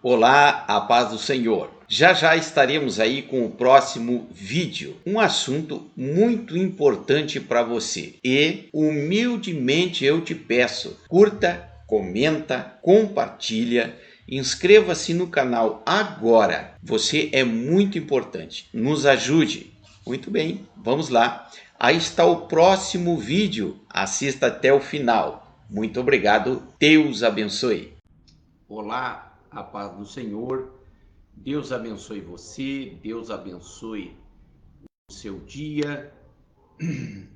Olá, a paz do Senhor. Já estaremos aí com o próximo vídeo, um assunto muito importante para você. E humildemente eu te peço, curta, comenta, compartilha, inscreva-se no canal agora. Você é muito importante, nos ajude. Muito bem, vamos lá. Aí está o próximo vídeo, assista até o final. Muito obrigado, Deus abençoe. Olá, a paz do Senhor. Deus abençoe você, Deus abençoe o seu dia,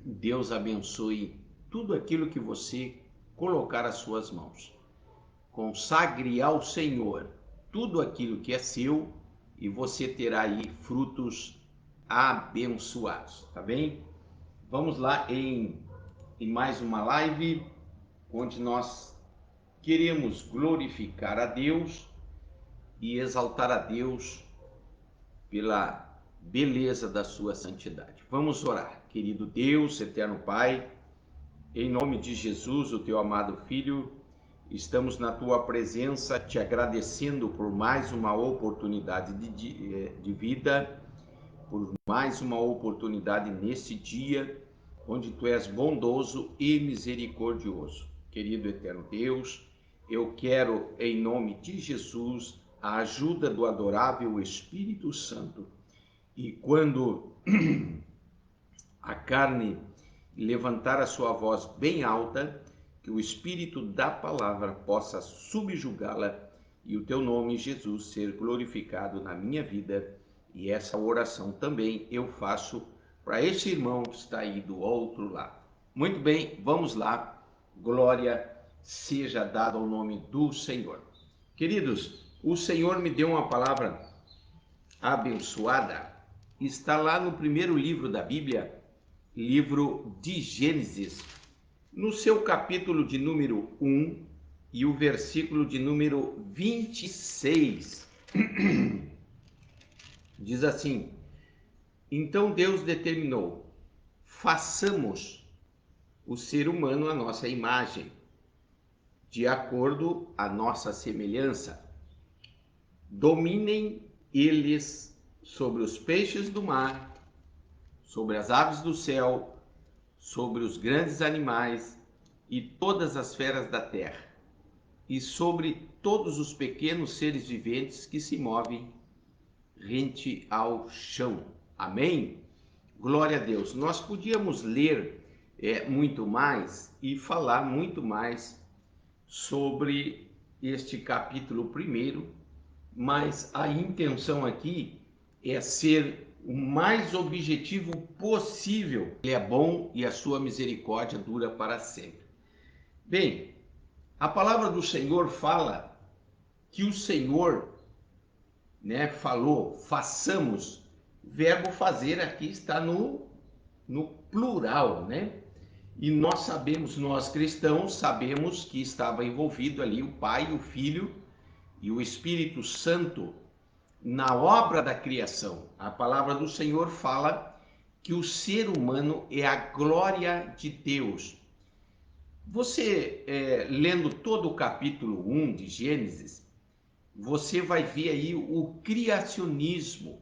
Deus abençoe tudo aquilo que você colocar às suas mãos. Consagre ao Senhor tudo aquilo que é seu e você terá aí frutos abençoados, tá bem? Vamos lá em mais uma live onde nós queremos glorificar a Deus e exaltar a Deus pela beleza da sua santidade. Vamos orar. Querido Deus, eterno Pai, em nome de Jesus, o teu amado Filho, estamos na tua presença te agradecendo por mais uma oportunidade de vida, por mais uma oportunidade nesse dia, onde tu és bondoso e misericordioso. Querido eterno Deus, eu quero, em nome de Jesus, a ajuda do adorável Espírito Santo. E quando a carne levantar a sua voz bem alta, que o Espírito da palavra possa subjugá-la e o teu nome, Jesus, ser glorificado na minha vida. E essa oração também eu faço para esse irmão que está aí do outro lado. Muito bem, vamos lá. Glória seja dada ao nome do Senhor. Queridos, o Senhor me deu uma palavra abençoada. Está lá no primeiro livro da Bíblia, livro de Gênesis, no seu capítulo de número 1 e o versículo de número 26. Diz assim: então Deus determinou, façamos o ser humano à nossa imagem, de acordo à nossa semelhança. Dominem eles sobre os peixes do mar, sobre as aves do céu, sobre os grandes animais e todas as feras da terra, e sobre todos os pequenos seres viventes que se movem rente ao chão. Amém? Glória a Deus. Nós podíamos ler muito mais e falar muito mais sobre este capítulo primeiro, mas a intenção aqui é ser o mais objetivo possível. Ele é bom e a sua misericórdia dura para sempre. Bem, a palavra do Senhor fala que o Senhor, falou, façamos. O verbo fazer aqui está no plural, E nós sabemos, nós cristãos, sabemos que estava envolvido ali o Pai, o Filho e o Espírito Santo na obra da criação. A palavra do Senhor fala que o ser humano é a glória de Deus. Você, lendo todo o capítulo 1 de Gênesis, você vai ver aí o criacionismo.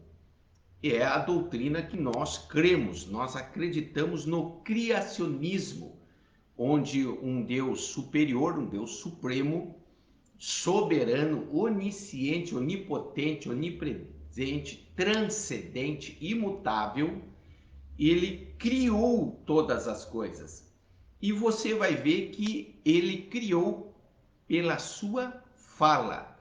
É a doutrina que nós cremos, nós acreditamos no criacionismo, onde um Deus superior, um Deus supremo, soberano, onisciente, onipotente, onipresente, transcendente, imutável, ele criou todas as coisas. E você vai ver que ele criou pela sua fala,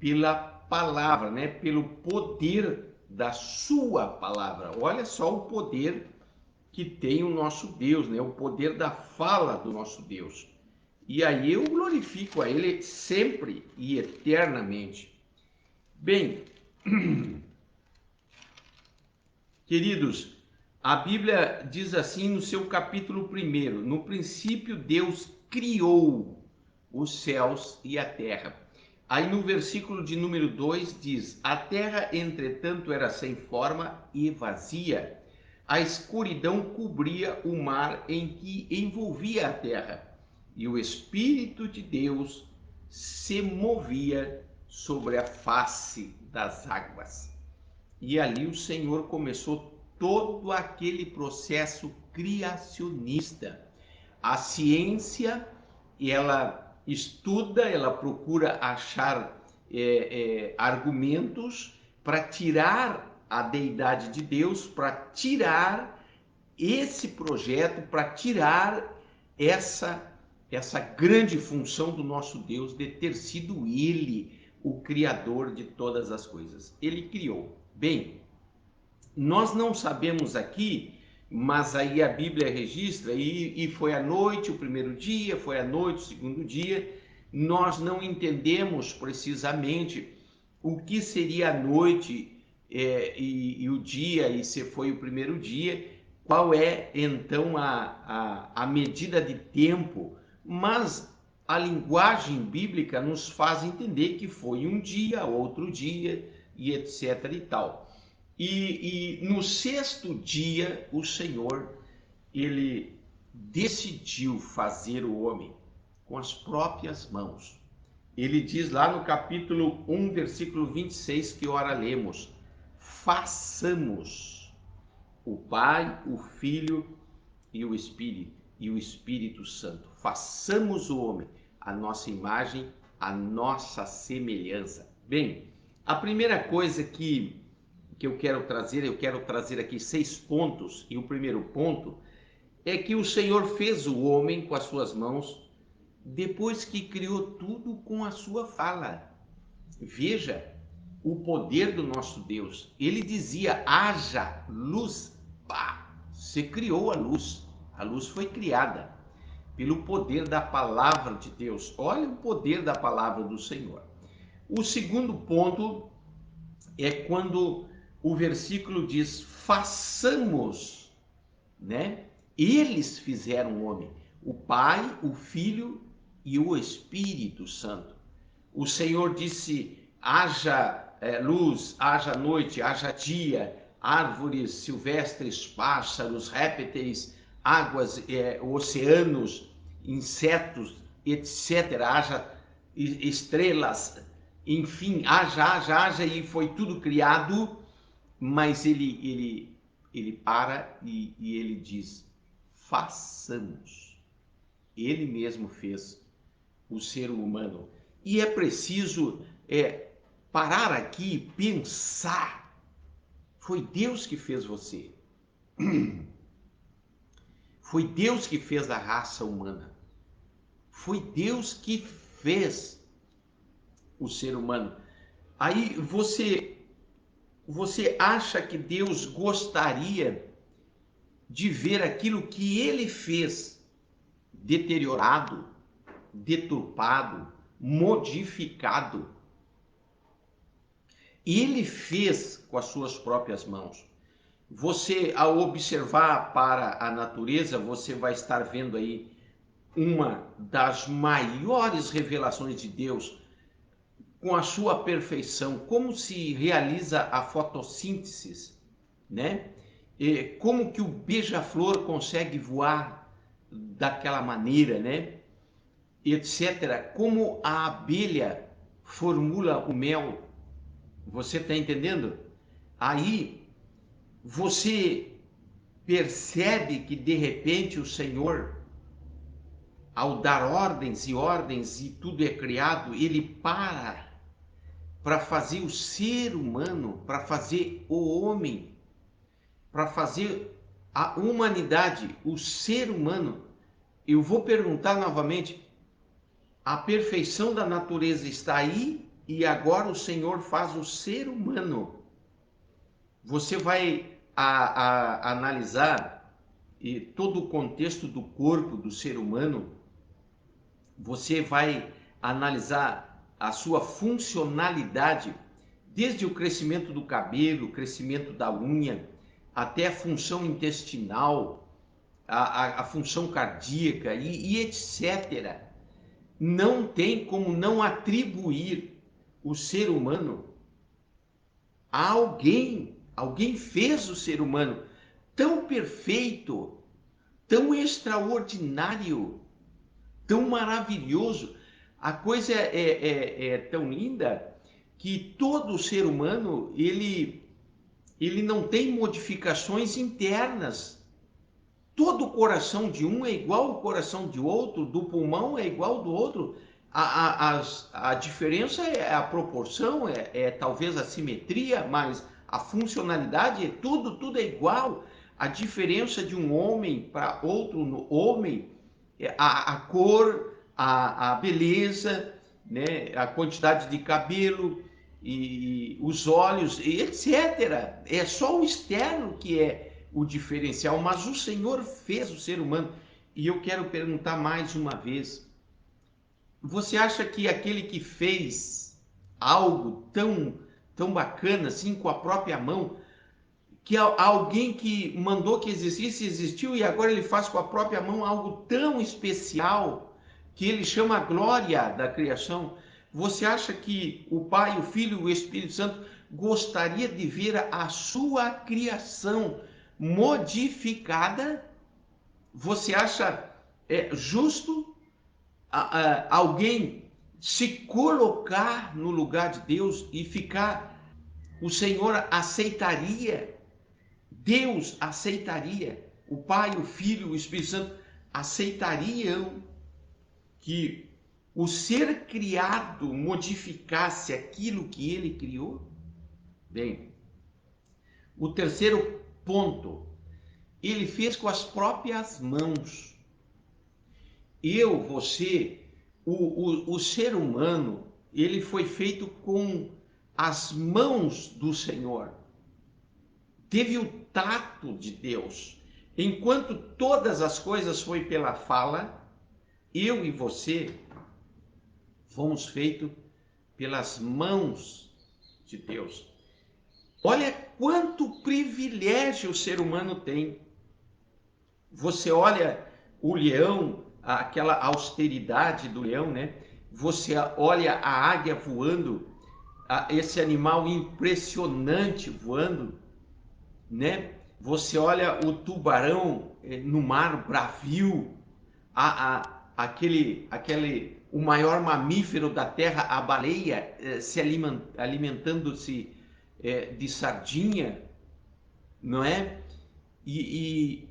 pela palavra, pelo poder da sua palavra. Olha só o poder que tem o nosso Deus, o poder da fala do nosso Deus. E aí eu glorifico a ele sempre e eternamente. Bem, queridos, a Bíblia diz assim no seu capítulo 1, no princípio Deus criou os céus e a terra. Aí no versículo de número 2 diz, a terra entretanto era sem forma e vazia, a escuridão cobria o mar em que envolvia a terra, e o Espírito de Deus se movia sobre a face das águas. E ali o Senhor começou todo aquele processo criacionista. A ciência, ela estuda, ela procura achar argumentos para tirar a deidade de Deus, para tirar esse projeto, para tirar essa grande função do nosso Deus de ter sido Ele o Criador de todas as coisas. Ele criou. Bem, nós não sabemos aqui, mas aí a Bíblia registra, e foi à noite o primeiro dia, foi à noite o segundo dia. Nós não entendemos precisamente o que seria a noite e o dia, e se foi o primeiro dia, qual é então a medida de tempo, mas a linguagem bíblica nos faz entender que foi um dia, outro dia, e etc e tal. E no sexto dia, o Senhor, ele decidiu fazer o homem com as próprias mãos. Ele diz lá no capítulo 1, versículo 26, que ora lemos: façamos o Pai, o Filho e o Espírito Santo. Façamos o homem a nossa imagem, a nossa semelhança. Bem, a primeira coisa que eu quero trazer aqui 6 pontos, e o primeiro ponto é que o Senhor fez o homem com as suas mãos depois que criou tudo com a sua fala. Veja o poder do nosso Deus. Ele dizia: haja luz. Pá, você criou a luz foi criada pelo poder da palavra de Deus. Olha o poder da palavra do Senhor. O segundo ponto é quando o versículo diz: façamos, né? Eles fizeram o homem, o Pai, o Filho e o Espírito Santo. O Senhor disse: haja luz, haja noite, haja dia, árvores silvestres, pássaros, répteis, águas, oceanos, insetos, etc. Haja estrelas, enfim, haja, e foi tudo criado. Mas ele para e ele diz: façamos. Ele mesmo fez o ser humano. E é preciso parar aqui e pensar. Foi Deus que fez você. Foi Deus que fez a raça humana. Foi Deus que fez o ser humano. Aí você acha que Deus gostaria de ver aquilo que ele fez deteriorado, deturpado, modificado? Ele fez com as suas próprias mãos. Você, ao observar para a natureza, você vai estar vendo aí uma das maiores revelações de Deus, com a sua perfeição, como se realiza a fotossíntese, né? Como que o beija-flor consegue voar daquela maneira, né? Etc. Como a abelha formula o mel. Você está entendendo? Aí você percebe que de repente o Senhor, ao dar ordens e tudo é criado, ele para fazer o ser humano, para fazer o homem, para fazer a humanidade, o ser humano. Eu vou perguntar novamente: a perfeição da natureza está aí e agora o Senhor faz o ser humano. Você vai analisar todo o contexto do corpo do ser humano, você vai analisar a sua funcionalidade, desde o crescimento do cabelo, o crescimento da unha, até a função intestinal, a função cardíaca e etc. Não tem como não atribuir o ser humano a alguém. Alguém fez o ser humano tão perfeito, tão extraordinário, tão maravilhoso. A coisa é tão linda que todo ser humano, ele não tem modificações internas. Todo o coração de um é igual ao coração de outro, do pulmão é igual ao do outro. A diferença é a proporção, é talvez a simetria, mas a funcionalidade é tudo é igual. A diferença de um homem para outro homem, a cor, a beleza, né, a quantidade de cabelo, e os olhos, etc. É só o externo que é o diferencial, mas o Senhor fez o ser humano. E eu quero perguntar mais uma vez: você acha que aquele que fez algo tão bacana assim com a própria mão, que alguém que mandou que existisse, existiu, e agora ele faz com a própria mão algo tão especial que ele chama a glória da criação? Você acha que o Pai, o Filho e o Espírito Santo gostaria de ver a sua criação modificada? Você acha justo alguém se colocar no lugar de Deus e ficar? O Senhor aceitaria? Deus aceitaria? O Pai, o Filho e o Espírito Santo aceitariam que o ser criado modificasse aquilo que ele criou? Bem, o terceiro ponto, ele fez com as próprias mãos. Você, o ser humano, ele foi feito com as mãos do Senhor. Teve o tato de Deus. Enquanto todas as coisas foi pela fala, eu e você fomos feitos pelas mãos de Deus. Olha quanto privilégio o ser humano tem. Você olha o leão, aquela austeridade do leão, né? Você olha a águia voando, esse animal impressionante voando, né? Você olha o tubarão no mar bravio, o maior mamífero da terra, a baleia, se alimentando-se de sardinha, não é? E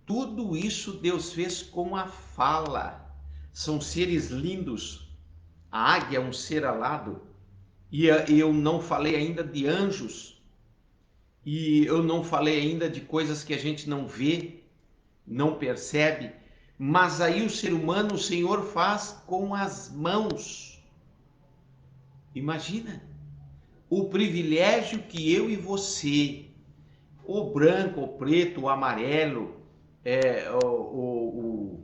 tudo isso Deus fez com a fala. São seres lindos. A águia é um ser alado. E eu não falei ainda de anjos. E eu não falei ainda de coisas que a gente não vê, não percebe. Mas aí o ser humano, o Senhor faz com as mãos. Imagina o privilégio que eu e você, o branco, o preto, o amarelo, o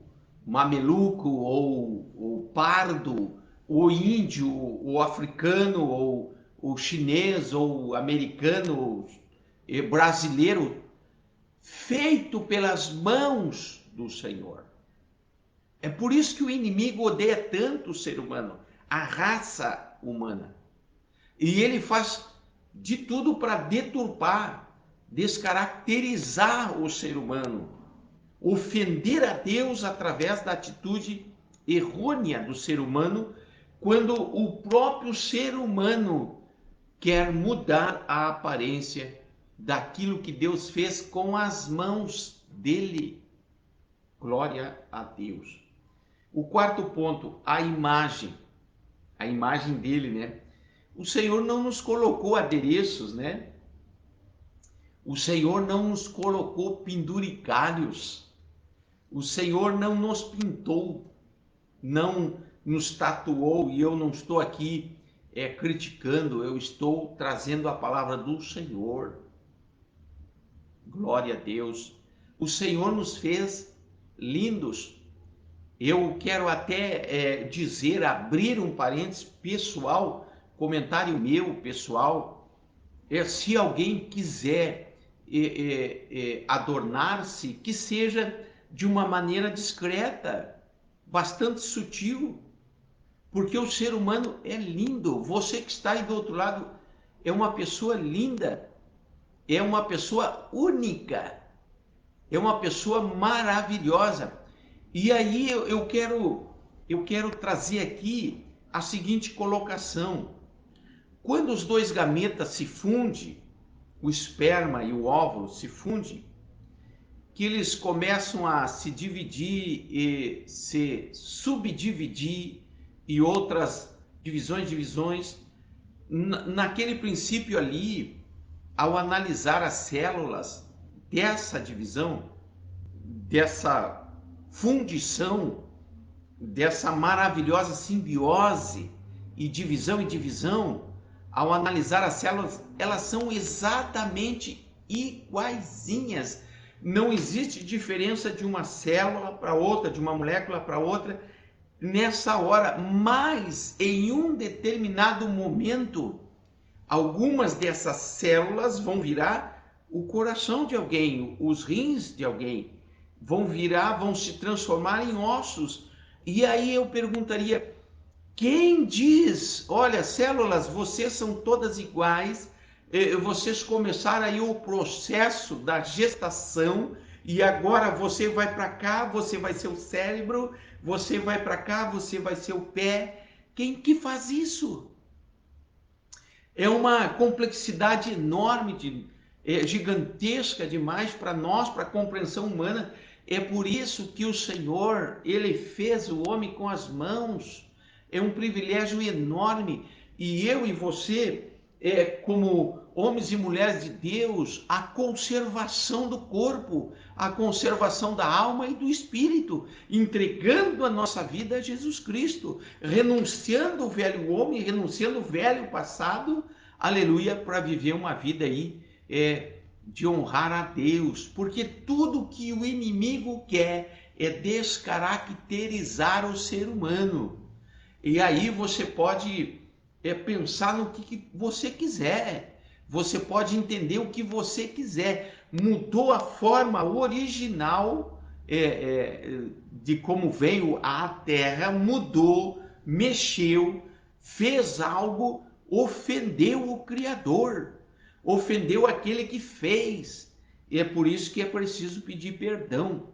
mameluco, ou o pardo, o índio, o africano, ou o chinês, ou o americano, brasileiro, feito pelas mãos do Senhor. É por isso que o inimigo odeia tanto o ser humano, a raça humana. E ele faz de tudo para deturpar, descaracterizar o ser humano, ofender a Deus através da atitude errônea do ser humano, quando o próprio ser humano quer mudar a aparência daquilo que Deus fez com as mãos dele. Glória a Deus. O quarto ponto, a imagem dele, né? O Senhor não nos colocou adereços, né? O Senhor não nos colocou penduricalhos. O Senhor não nos pintou, não nos tatuou, e eu não estou aqui criticando, eu estou trazendo a palavra do Senhor. Glória a Deus. O Senhor nos fez lindos. Eu quero até dizer, abrir um parênteses pessoal, comentário meu pessoal, se alguém quiser adornar-se, que seja de uma maneira discreta, bastante sutil, porque o ser humano é lindo. Você que está aí do outro lado é uma pessoa linda, é uma pessoa única, é uma pessoa maravilhosa. E aí eu quero trazer aqui a seguinte colocação: Quando os dois gametas se fundem, o esperma e o óvulo se fundem, que eles começam a se dividir e se subdividir e outras divisões. Naquele princípio ali, ao analisar as células dessa divisão, dessa fundição, dessa maravilhosa simbiose e divisão, ao analisar as células, elas são exatamente iguaizinhas. Não existe diferença de uma célula para outra, de uma molécula para outra nessa hora, mas em um determinado momento, algumas dessas células vão virar o coração de alguém, os rins de alguém, vão se transformar em ossos. E aí eu perguntaria, quem diz, olha, células, vocês são todas iguais, vocês começaram aí o processo da gestação e agora você vai para cá, você vai ser o cérebro, você vai para cá, você vai ser o pé. Quem que faz isso? É uma complexidade enorme, gigantesca demais para nós, para a compreensão humana. É por isso que o Senhor, ele fez o homem com as mãos. É um privilégio enorme. E eu e você, como homens e mulheres de Deus, a conservação do corpo, a conservação da alma e do espírito, entregando a nossa vida a Jesus Cristo, renunciando o velho homem, renunciando o velho passado, aleluia, para viver uma vida aí de honrar a Deus, porque tudo que o inimigo quer é descaracterizar o ser humano. E aí você pode pensar no que você quiser, você pode entender o que você quiser. Mudou a forma original de como veio à Terra, mudou, mexeu, fez algo, ofendeu o Criador, ofendeu aquele que fez. E é por isso que é preciso pedir perdão,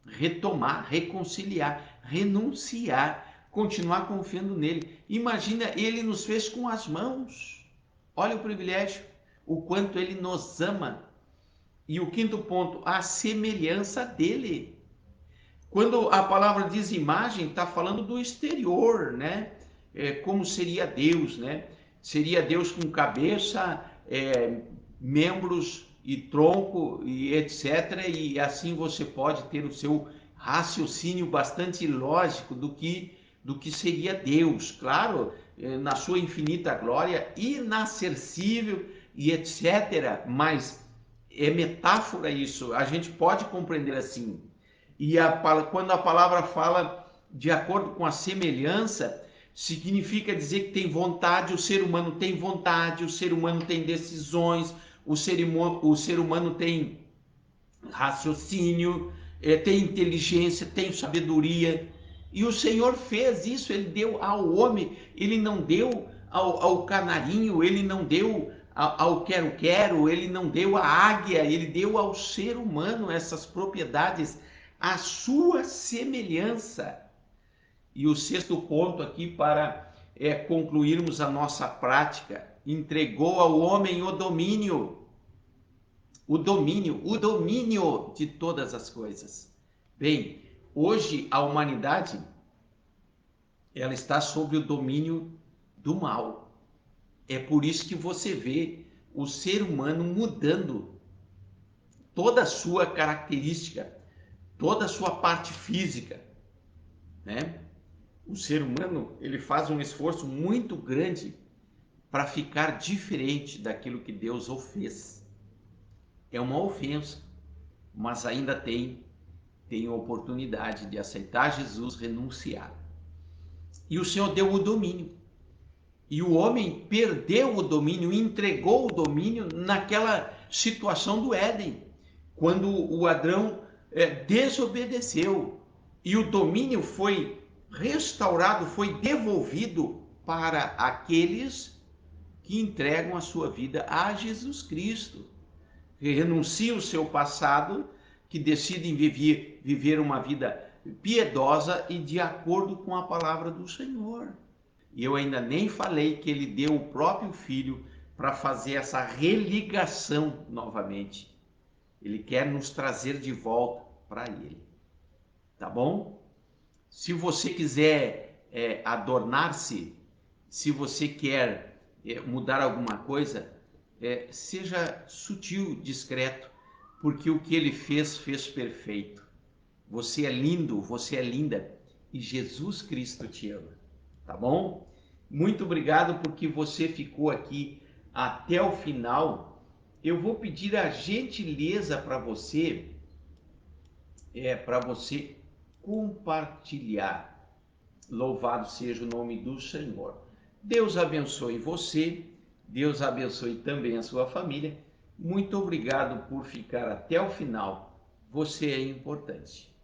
retomar, reconciliar, renunciar, continuar confiando nele. Imagina, ele nos fez com as mãos. Olha o privilégio, o quanto ele nos ama. E o quinto ponto, a semelhança dele. Quando a palavra diz imagem, está falando do exterior, né? Como seria Deus, né? Seria Deus com cabeça, membros e tronco e etc. E assim você pode ter o seu raciocínio bastante lógico do que seria Deus, claro, na sua infinita glória, inacessível e etc. Mas é metáfora isso, a gente pode compreender assim. E quando a palavra fala de acordo com a semelhança, significa dizer que tem vontade, o ser humano tem vontade, o ser humano tem decisões, o ser humano tem raciocínio, tem inteligência, tem sabedoria. E o Senhor fez isso, ele deu ao homem, ele não deu ao canarinho, ele não deu ao quero-quero, ele não deu à águia, ele deu ao ser humano essas propriedades, a sua semelhança. E o sexto ponto aqui para concluirmos a nossa prática, entregou ao homem o domínio de todas as coisas. Bem, hoje a humanidade ela está sob o domínio do mal. É por isso que você vê o ser humano mudando toda a sua característica, toda a sua parte física, né? O ser humano, ele faz um esforço muito grande para ficar diferente daquilo que Deus o fez. É uma ofensa, mas ainda tem oportunidade de aceitar Jesus, renunciar. E o Senhor deu o domínio. E o homem perdeu o domínio, entregou o domínio naquela situação do Éden, quando o Adão desobedeceu. E o domínio foi restaurado, foi devolvido para aqueles que entregam a sua vida a Jesus Cristo, que renunciam o seu passado, que decidem viver uma vida piedosa e de acordo com a palavra do Senhor. E eu ainda nem falei que ele deu o próprio Filho para fazer essa religação novamente. Ele quer nos trazer de volta para ele. Tá bom? Se você quiser adornar-se, se você quer mudar alguma coisa, seja sutil, discreto, porque o que ele fez perfeito. Você é lindo, você é linda e Jesus Cristo te ama, tá bom? Muito obrigado porque você ficou aqui até o final. Eu vou pedir a gentileza para você compartilhar. Louvado seja o nome do Senhor. Deus abençoe você, Deus abençoe também a sua família. Muito obrigado por ficar até o final. Você é importante.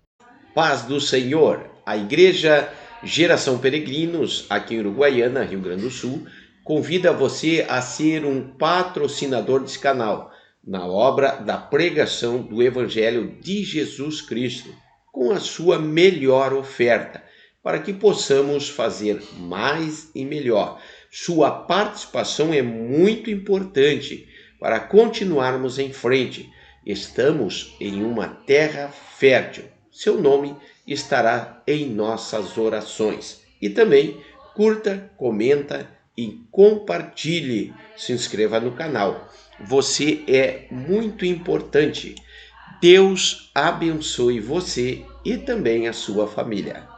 Paz do Senhor. A Igreja Geração Peregrinos, aqui em Uruguaiana, Rio Grande do Sul, convida você a ser um patrocinador desse canal, na obra da pregação do Evangelho de Jesus Cristo, com a sua melhor oferta, para que possamos fazer mais e melhor. Sua participação é muito importante para continuarmos em frente. Estamos em uma terra fértil. Seu nome estará em nossas orações. E também curta, comenta e compartilhe. Se inscreva no canal. Você é muito importante. Deus abençoe você e também a sua família.